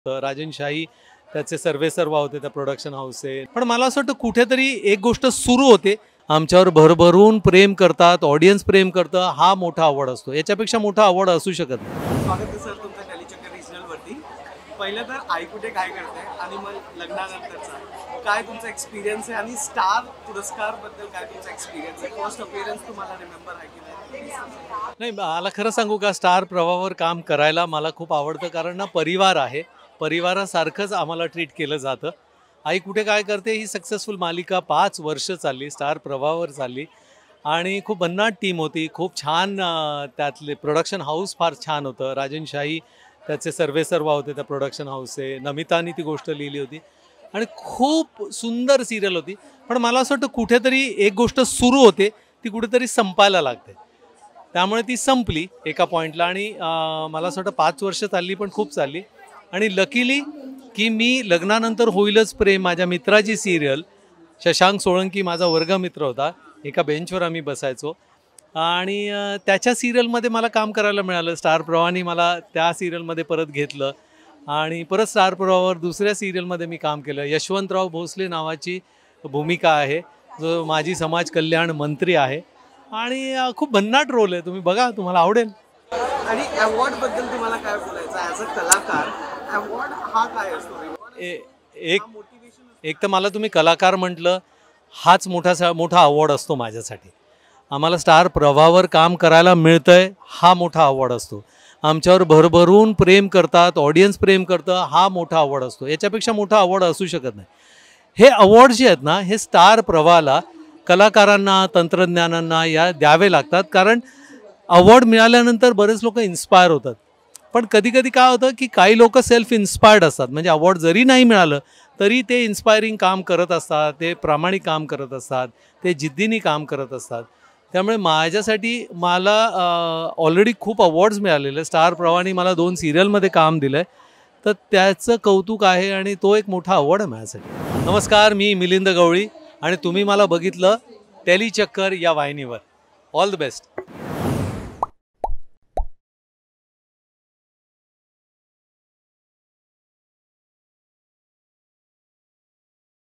राजन शाही त्याचे सर्वेसर्वा होते त्या प्रोडक्शन हाऊसचे. पण मला असं वाटतं कुठेतरी एक गोष्ट सुरू होते, आमच्यावर भरभरून प्रेम करतात, ऑडियन्स प्रेम करतं, हा मोठा आवड असतो. याच्यापेक्षा मोठा आवड असू शकत नाही. स्वागत आहे सर तुमचं टेलीचक्कर रिजनलवरती. पहिलं तर आई कुठे काय करते आणि मग लग्नानंतरचा काय तुमचा एक्सपिरियन्स आहे आणि स्टार पुरस्कार बद्दल काय तुमचा एक्सपिरियन्स आहे? फर्स्ट अपीअरन्स तुम्हाला रिमेंबर आहे की नाही? नाही, मला खरं सांगू का, स्टार प्रवाहावर काम करायला मला खूप आवडतं. कारण ना, परिवार आहे, परिवारासारखंच आम्हाला ट्रीट केलं जातं. आई कुठे काय करते ही सक्सेसफुल मालिका 5 वर्ष चालली, स्टार प्रवाहावर चालली आणि खूप भन्नाट टीम होती. खूप छान त्यातले प्रोडक्शन हाऊस फार छान होतं. राजन शाही त्याचे सर्वेसर्वा होते त्या प्रोडक्शन हाऊसचे. नमितानी ती गोष्ट लिहिली होती आणि खूप सुंदर सिरियल होती. पण मला असं वाटतं कुठेतरी एक गोष्ट सुरू होते, ती कुठेतरी संपायला लागते. त्यामुळे ती संपली एका पॉईंटला आणि मला असं वाटतं 5 वर्ष चालली, पण खूप चालली. आणि लकीली की मी लग्नानंतर होईलच प्रेम, माझ्या मित्राची सिरियल, शशांक सोळंकी माझा वर्गमित्र होता, एका बेंचवर आम्ही बसायचो आणि त्याच्या सिरियलमध्ये मला काम करायला मिळालं. स्टार प्रवाहाने मला त्या सिरियलमध्ये परत घेतलं आणि परत स्टार प्रवाहावर दुसऱ्या सिरियलमध्ये मी काम केलं. यशवंतराव भोसले नावाची भूमिका आहे, जो माजी समाज कल्याण मंत्री आहे आणि खूप भन्नाट रोल आहे. तुम्ही बघा, तुम्हाला आवडेल. आणि अवॉर्ड बद्दल तुम्हाला काय बोलायचं ॲज अ कलाकार? अवॉर्ड हा काय असतो? एक तर मला तुम्ही कलाकार म्हटलं, हाच मोठा अवॉर्ड असतो माझ्यासाठी. आम्हाला स्टार प्रवाहावर काम करायला मिळतंय, हा मोठा अवॉर्ड असतो. आमच्यावर भरभरून प्रेम करतात, ऑडियन्स प्रेम करतं, हा मोठा अवॉर्ड असतो. याच्यापेक्षा मोठा अवॉर्ड असू शकत नाही. हे अवॉर्ड जे आहेत ना, हे स्टार प्रवाहाला, कलाकारांना, तंत्रज्ञानांना या द्यावे लागतात. कारण अवॉर्ड मिळाल्यानंतर बरेच लोक इन्स्पायर होतात. पण कधी काय होतं की काही लोक सेल्फ इन्स्पायर्ड असतात. म्हणजे अवॉर्ड जरी नाही मिळालं तरी ते इन्स्पायरिंग काम करत असतात, ते प्रामाणिक काम करत असतात, ते जिद्दीने काम करत असतात. त्यामुळे माझ्यासाठी मला ऑलरेडी खूप अवॉर्ड्स मिळालेले. स्टार प्रवाहाने मला 2 सिरियलमध्ये काम दिलं आहे, तर त्याचं कौतुक आहे आणि तो एक मोठा अवॉर्ड आहे माझ्यासाठी. नमस्कार, मी मिलिंद गवळी आणि तुम्ही मला बघितलं टेलीचक्कर या वाहिनीवर. All the best.